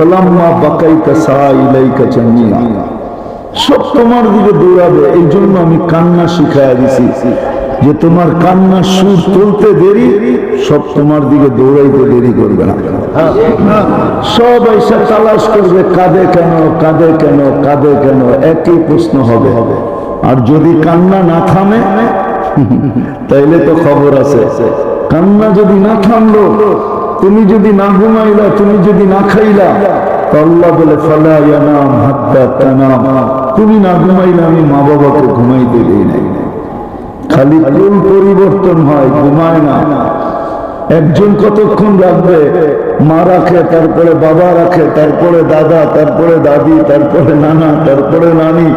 ফালাম্মা বাকাইতা সা ইলাইকা জামিয়া, সব তোমার দিকে দৌড়াবে। এই জন্য আমি কান্না শিখাইয়া দিছি যে তোমার কান্নার সুর তুলতে দেরি, সব তোমার দিকে দৌড়াইতে দেরি করবে না। সব এসে তালাশ করবে কাঁদে কেন, কাঁদে কেন, কাঁদে কেন, একই প্রশ্ন হবে। আর যদি কান্না না থামে তাইলে তো খবর আছে। কান্না যদি না থামলো, তুমি যদি না ঘুমাইলা, তুমি যদি না খাইলা, তো আল্লাহ বলে ফালা ইয়ানাম হাত্তা তানাম, তুমি না ঘুমাইলে আমি মা বাবাকে ঘুমাইতে দেই নাই। খালি কোন পরিবর্তন হয়, ঘুমায় না। একজন কতক্ষণ রাখবে, মা রাখে, তারপরে বাবা রাখে, তারপরে দাদা, তারপরে দাদি, তারপরে নানা, তারপরে নানি,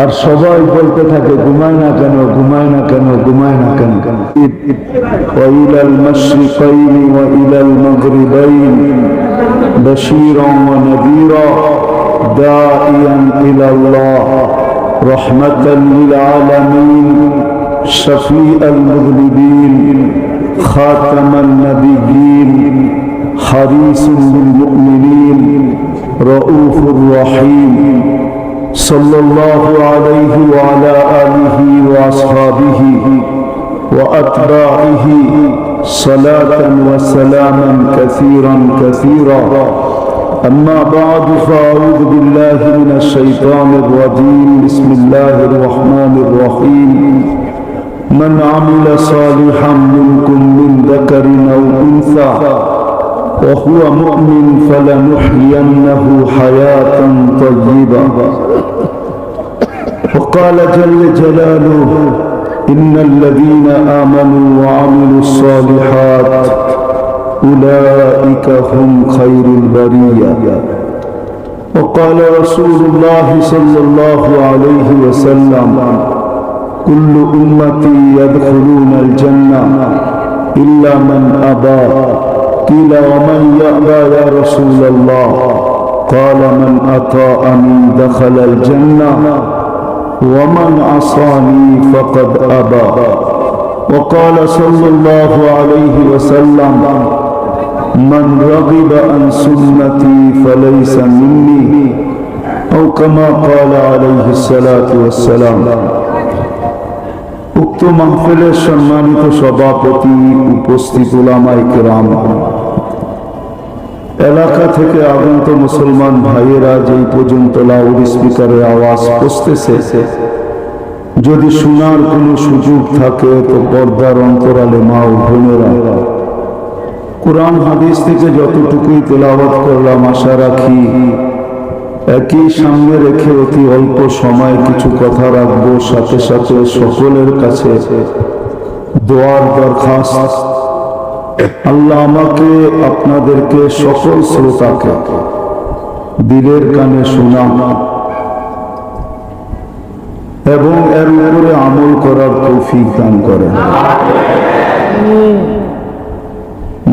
আর সবাই বলতে থাকে ঘুমায় না কেন, ঘুমায় না কেন, ঘুমায় না কেন। ওয়াইলাল মাশরিকাইনি ওয়া ইলাল মাগরিবাইন বাশীরান ওয়া নাযীরা দাঈয়ান ইলাল্লাহ রাহমাতাল লিল আলামিন শাফীআল মুযনিবিন খাতামান নাবিয়্যিন হারিসুল বিল মুমিনিন রাউফুর রহিম সাল্লাল্লাহু আলাইহি ওয়া আলা আলিহি ওয়া আসহাবিহি ওয়া আতবাইহি সালাতান ওয়া সালামান কাসীরান কাসীরা। أما بعد فأعوذ بالله من الشيطان الرجيم. بسم الله الرحمن الرحيم. من عمل صالحا منكم من ذكر أو أنثى وهو مؤمن فلنحيينه حياة طيبة. وقال جل جلاله إن الذين آمنوا وعملوا الصالحات أولئك هم خير البرية. وقال رسول الله صلى الله عليه وسلم كل أمتي يدخلون الجنة إلا من أبى. قيل ومن يأبى يا رسول الله؟ قال من أطاعني دخل الجنة ومن عصاني فقد أبى. وقال صلى الله عليه وسلم من رغب عن سنتي فليس مني أو كما قال عليه الصلاة والسلام. উক্ত মাহফিলের সম্মানিত সভাপতি, উপস্থিত উলামায়ে কেরাম, এলাকা থেকে আগত মুসলমান ভাইয়েরা, যেই পর্যন্ত লাউড স্পিকারের আওয়াজ পৌঁছতেছে, যদি শোনার কোনো সুযোগ থাকে তো পর্দার অন্তরালে মা ও বোনেরা, কোরআন হাদিস থেকে যতটুকুই তেলাওয়াত করলাম, আশা রাখি একই সামনে রেখে অতি অল্প সময় কিছু কথা রাখবো। সাথে সাথে সকলের কাছে দোয়ার দরখাস্ত, আল্লাহ আমাকে, আপনাদেরকে, সকল শ্রোতাকে দিলের কানে শোনা এবং এর উপরে আমল করার তৌফিক দান করেন।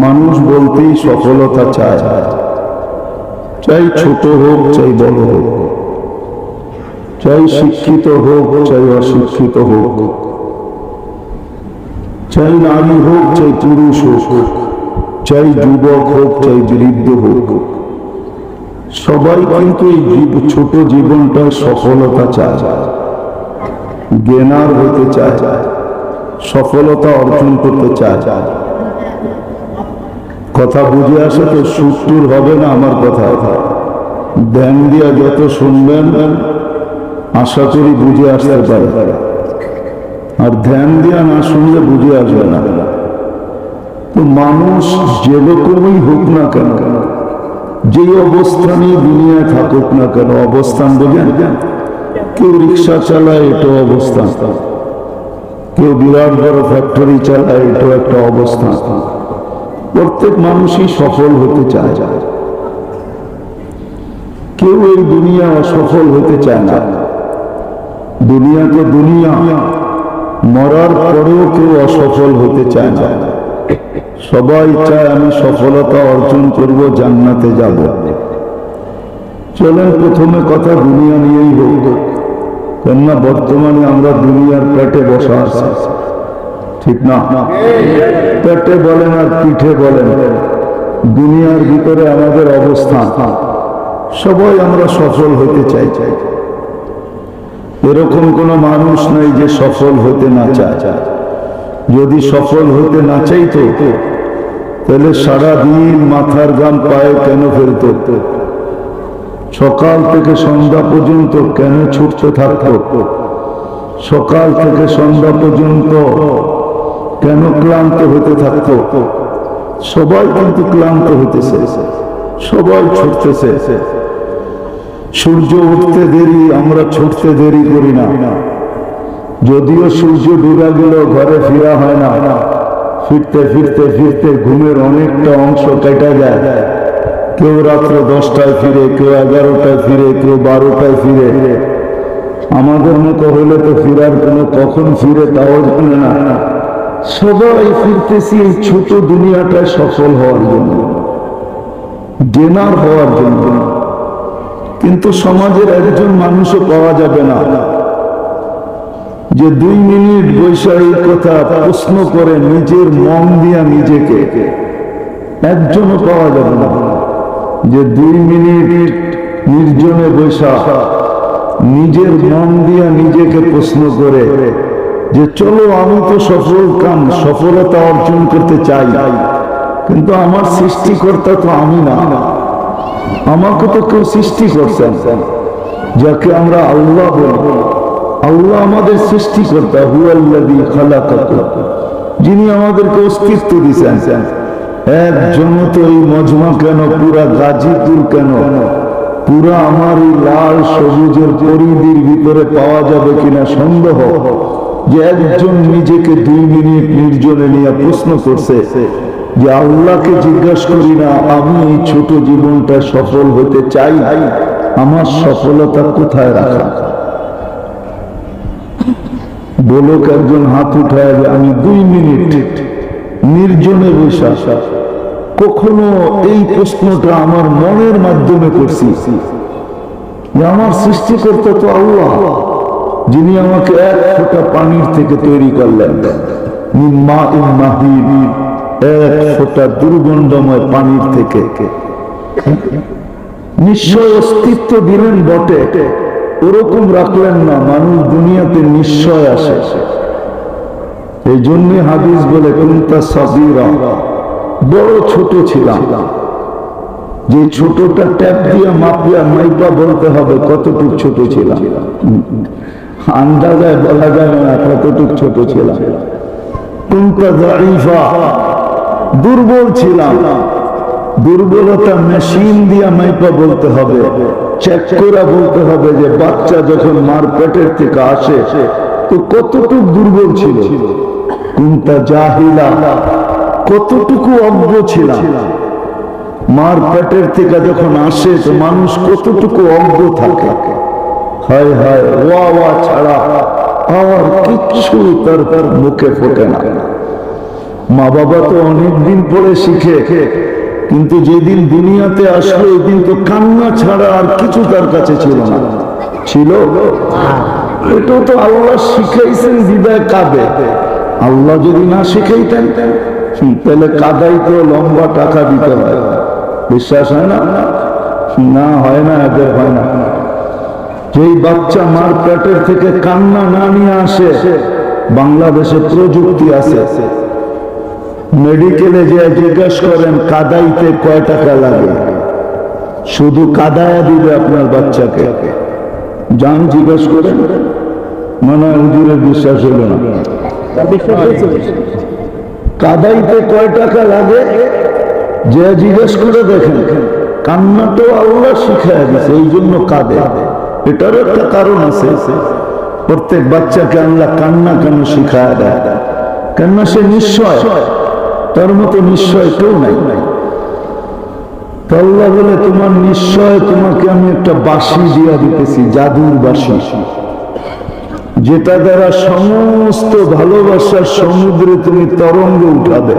মানুষ বলতেই সফলতা চায়, চাই ছোট হোক চাই বড় হোক, চাই শিক্ষিত হোক চাই অশিক্ষিত হোক, চাই নারী হোক চাই পুরুষ হোক, চাই যুবক হোক চাই বৃদ্ধ হোক, সবাই কিন্তু এই ছোট জীবনটার সফলতা চায়, জ্ঞানার হতে চায়, সফলতা অর্জন করতে চায়। কথা বুঝে আসে তো? সুর হবে না আমার কথা। ধ্যান দিয়া যত শুনবেন আশা করি বুঝে আসতে পারে, আর ধ্যান দিয়া না শুনলে বুঝে আসবে না। তো মানুষ যেরকমই হোক না কেন, যেই অবস্থানে দুনিয়ায় থাকুক না কেন, অবস্থান বোঝেন? কেউ রিক্সা চালায়, এটাও অবস্থান। কেউ বিরাট বড় ফ্যাক্টরি চালায়, এটাও একটা অবস্থান। প্রত্যেক মানুষই সফল হতে চায়। কেউ এই দুনিয়া অসফল হতে চায় না। দুনিয়া তো দুনিয়া, মরার পরেও কেউ অসফল হতে চায় না। সবাই চায় আমি সফলতা অর্জন করব, জান্নাতে যাব। চলেন প্রথমে কথা দুনিয়া নিয়েই হোক, কেননা বর্তমানে আমরা দুনিয়ার পেটে বসা আছি, ঠিক না? পেটে বলেন আর পিঠে বলেন, দুনিয়ার ভিতরে আমাদের অবস্থান, সবাই আমরা সফল হতে চাই। এরকম কোন মানুষ নাই যে সফল হতে না চায়। যদি সফল হতে না চাইতো তাহলে সারা দিন মাথার ঘাম পায়ে কেন ফেলতো? সকাল থেকে সন্ধ্যা পর্যন্ত কেন ছুটতে থাকতো? সকাল থেকে সন্ধ্যা পর্যন্ত কেন ক্লান্ত হতে থাকতো? সবাই কিন্তু ক্লান্ত হইতেছে, সবাই ছুটতেছে। সূর্য উঠতে দেরি, আমরা ছুটতে দেরি করি না। যদিও সূর্য ডুবে গেল ঘরে ফিরা হয় না, ফিরতে ফিরতে ফিরতে ঘুমের অনেকটা অংশ কেটে যায়। কেউ রাত্র 10টায় ফিরে, কেউ 11টায় ফিরে, কেউ 12টায় ফিরে। আমাদের মতো হলে তো ফিরার কোনো কখন ফিরে তাও জানে না। সবাই ফিরতেছি এই ছোট দুনিয়াটায় সফল হওয়ার জন্য, গেনার হওয়ার জন্য। কিন্তু সমাজের একজন মানুষও পাওয়া যাবে না যে 2 মিনিট বৈশা এই কথা প্রশ্ন করে নিজের মন দিয়া নিজেকে। একজনও পাওয়া যাবে না যে 2 মিনিট নির্জনে বৈশা নিজের মন দিয়া নিজেকে প্রশ্ন করে যে চলো আমি তো সফলতা অর্জন করতে চাই, কিন্তু আমার সৃষ্টিকর্তা তো আমি না। আমাকে তো কেউ সৃষ্টি করছেন, যাকে আমরা আল্লাহ বলবো। আল্লাহ আমাদের সৃষ্টিকর্তা, হুয়াল্লাযী খালাকাকুম, যিনি আমাদেরকে অস্তিত্ব দিয়েছেন। একজন তো এই মজমা কেন, পুরা গাজীপুর কেন, পুরা আমার এই লাল সবুজের পরিধির ভিতরে পাওয়া যাবে কিনা সন্দেহ যে একজন নিজেকে 2 মিনিট নির্জনে নিয়ে প্রশ্ন করছে যে আল্লাহকে জিজ্ঞাসা করি না আমি এই ছোট জীবনটা সফল হতে চাই, আমার সফলতা কোথায় রাখা? বলুক একজন হাত উঠায় যে আমি 2 মিনিট নির্জনে বসে। কখনো এই প্রশ্নটা আমার মনের মাধ্যমে করছি যে আমার সৃষ্টিকর্তা তো আল্লাহ, যিনি আমাকে 1 ফোঁটা পানির থেকে তৈরি করলেন, এক ফোঁটা দুর্গন্ধময় পানির থেকে। নিশ্চয় অস্তিত্ব দিলেন বটে, ওরকম রাখলেন না মানুষ দুনিয়াতে নিশ্চয় আসে। এই জন্য হাদিস বলে কুনতা সাগীরা, বড় ছোট ছিলাম। যে ছোটটা ট্যাপ দিয়া মাইপা বলতে হবে কতটুক ছোট ছিলাম, আন্দাজায় বলা যাবে না কতটুক ছোট ছিলাম। কুনতা যায়ীফা, দুর্বল ছিলাম। দুর্বলতা মেশিন দিয়া মাইপা বলতে হবে, চেক করে বলতে হবে যে বাচ্চা যখন মার পেটের থেকে আসে তো কতটুক দুর্বল ছিল। কুনতা জাহিলা, কতটুকু অজ্ঞ ছিলাম। মার পেটের থেকে যখন আসে তো মানুষ কতটুকু অজ্ঞ থাকে। হায় হায়, ওয়া ছাড়া আর কিচ্ছু তার মুখে ফোটে না। মা বাবা তো অনেকদিন পরে শিখে, কিন্তু যেদিন দুনিয়াতে আসলো ওই দিন তো কান্না ছাড়া আর কিছু তার কাছে ছিল না। ছিল এটাও তো আল্লাহ শিখাইছেন বিদায় কাঁদে। আল্লাহ যদি না শিখাইতেন তাহলে কাদাই তো লম্বা টাকা দিতে হয়। বিশ্বাস হয় না? না হয় না, এদের হয় না। যেই বাচ্চা মার পেটের থেকে কান্না না নিয়ে আসে, বাংলাদেশে প্রযুক্তি আছে, মেডিকেলে যে জিজ্ঞাসা করেন কাদাইতে কয় টাকা লাগে, শুধু কাদায়া দিবে আপনার বাচ্চাকে। যান জিজ্ঞেস করেন, মানে হুজুরের বিশ্বাস হলো না। কাদাইতে কয় টাকা লাগে যে জিজ্ঞেস করে দেখেন। কান্না তো আল্লাহ শিখায় দিছে, এই জন্য কাঁদে। এটার একটা কারণ আছে, প্রত্যেক বাচ্চাকে আল্লাহ কান্না কেন শিখায় দেয়? কেননা সে নিশ্চয়, তার মতো নিশ্চয় কেউ নাই। আল্লাহ বলে তোমার নিশ্চয় তোমাকে আমি একটা বাঁশি দিয়া দিতেছি, জাদুর বাঁশি, যেটা দ্বারা সমস্ত ভালোবাসার সমুদ্রে তুমি তরঙ্গ উঠাবে।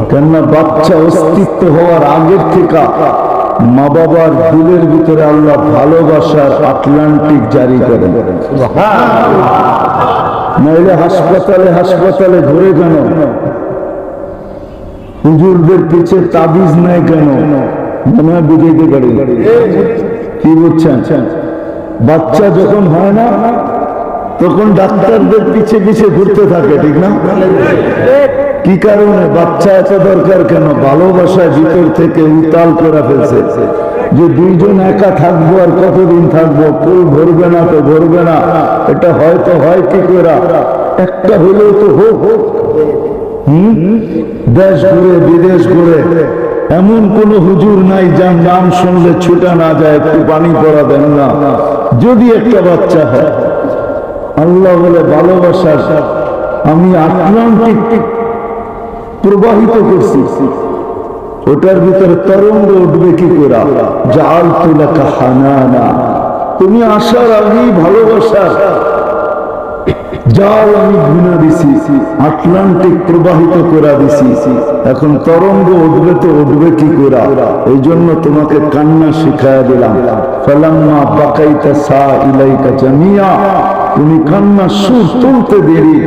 কেননা বাচ্চা অস্তিত্ব হওয়ার আগের থেকে মা বাবার দিলের ভিতরে আল্লাহ ভালোবাসার আটলান্টিক জারি করেন। নইলে হাসপাতালে হাসপাতালে ঘুরে কেন? হুজুরদের পিছে তাবিজ নাই কেন? মনে হয় বুঝাইতে পারি। কি বুঝছেন? বাচ্চা যখন হয় না তখন ডাক্তারদের পিছে পিছে ঘুরতে থাকে, ঠিক না? কি কারণে? বাচ্চা এত দরকার কেন? ভালোবাসায় ভিতর থেকে উতাল করে ফেলছে যে দুইজন একা থাকবো, আর কতদিন থাকবো, কেউ ভরবে না তো ভরবে না, এটা হয়তো হয় কি করে, একটা হলেও তো হোক। দেশ ঘুরে বিদেশ ঘুরে এমন কোন হুজুর নাই যার নাম শুনলে ছুটা না যায়, একটু পানি পড়া দেন না যদি একটা বাচ্চা হয়। আল্লাহ বলে ভালোবাসার আমি আটলান্টিক প্রবাহিত করছি, ওটার ভিতরে তরঙ্গ উঠবে কি করে? জাআলতু লাকা হানানা, তুমি আসার আগেই ভালোবাসা জাল আমি ঘুনা দিছি, আটলান্টিক প্রবাহিত করে দিছি। এখন তরঙ্গ উঠবে তো উঠবে কি করে? এই জন্য তোমাকে কান্না শিখায়া দিলাম। ফালাম্মা বাকাইতা সা ইলাইকা জামিয়া, তুমি কান্না সুর তুলতে দেরি,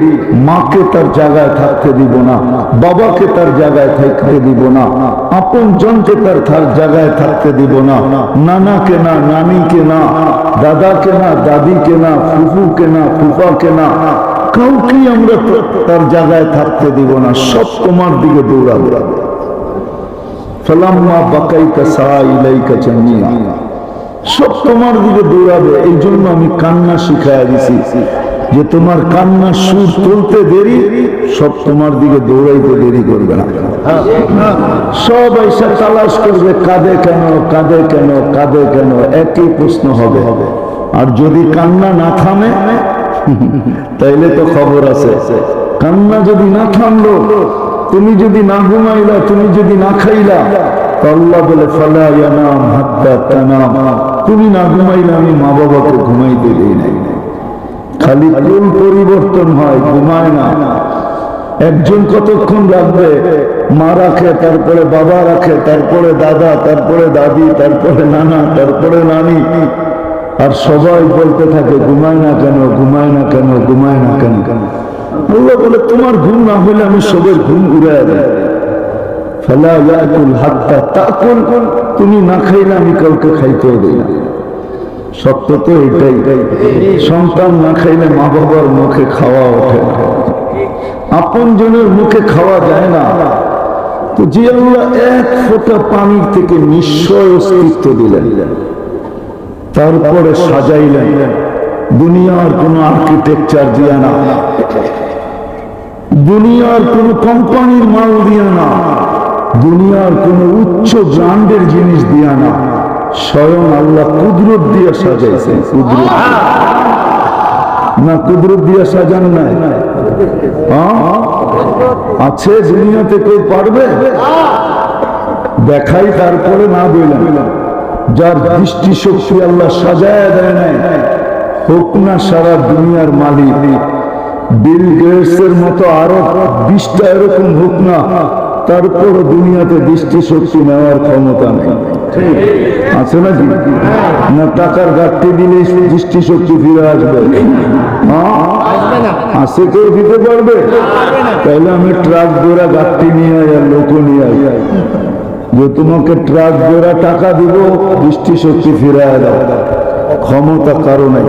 মাকে তার জায়গায় থাকতে দিব না, বাবাকে তার জায়গায় থাকতে দিব না, আপন জনকে তার জায়গায় থাকতে দিব না, নানাকে না, নানিকে না, দাদাকে না, দাদিকে না, ফুফুকে না, ফুফাকে না, কাউকে আমরা তার জায়গায় থাকতে দিব না, সব তোমার দিকে দৌড়াবে। ফালাম্মা বাকাইতা সা ইলাইকা জামিয়া, সব তোমার দিকে দৌড়াবে। এই জন্য আমি কান্না শিখাইয়া দিছি যে তোমার কান্না সুর তুলতে দেরি, সব তোমার দিকে দৌড়াইতে দেরি করবে না। সব এসে তালাশ করবে, কাঁদে কেন, কাঁদে কেন, কাঁদে কেন, একই প্রশ্ন হবে। আর যদি কান্না না থামে তাইলে তো খবর আছে। কান্না যদি না থামলো, তুমি যদি না ঘুমাইলা, তুমি যদি না খাইলা, তো আল্লাহ বলে ফালা ইয়ানাম হাত্তা তানাম, তুমি না ঘুমাইলে আমি মা বাবাকে ঘুমাইতে দেই নাই। খালি কোন পরিবর্তন হয়, ঘুমায় না। একজন কতক্ষণ রাখবে? মা রাখে, তারপরে বাবা রাখে, তারপরে দাদা, তারপরে দাদি, তারপরে নানা, তারপরে নানি, আর সবাই বলতে থাকে ঘুমায় না কেন, ঘুমায় না কেন, ঘুমায় না কেন। আল্লাহ বলে তোমার ঘুম না হইলে আমি সবের ঘুম উড়াইয়া দেয়। ফালা ইয়াকুল হাত্তা তাকুল, তুমি না খাইলে আমি কাউকে খাইতেও দেই না। সত্য তো এটাই। সন্তান না খাইলে মা বাবার মুখে খাওয়া ওঠে না, আপন জনের মুখে খাওয়া যায় না। তো যে আল্লাহ এক ফোঁটা পানির থেকে নিশ্চয় অস্তিত্ব দিলেন, তারপরে সাজাইলেন, দুনিয়ার কোন আর্কিটেকচার দিয়া না, দুনিয়ার কোন কোম্পানির মাল দিয়া না, দুনিয়ার কোন উচ্চ ব্র্যান্ডের জিনিস দিয়া না, স্বয়ং আল্লাহ কুদরত দিয়ে সাজাইছেন। কুদরত না, কুদরত দিয়ে সাজান নাই? আছে দুনিয়াতে, কেউ পারবে দেখাই? তারপরে না বললাম, যার দৃষ্টি শক্তি আল্লাহ সাজায় দেয় নাই, হোক না সারা দুনিয়ার মালিক, বিল গেটসের মতো আরো 20টা এরকম হোক না, তারপর দুনিয়াতে দৃষ্টি শক্তি নেওয়ার ক্ষমতা নেই। আছে নাকি? না টাকার ঘাটতি দিলে দৃষ্টি শক্তি ফিরে আসবে? আছে কেউ দিতে পারবে? তাহলে আমি ট্রাক ধরে ঘাটতি নিয়ে আই, আর লোক নিয়ে আই, যে তোমাকে ট্রাক ধরে টাকা দিব, দৃষ্টি শক্তি ফিরে দাও, ক্ষমতা কারো নাই।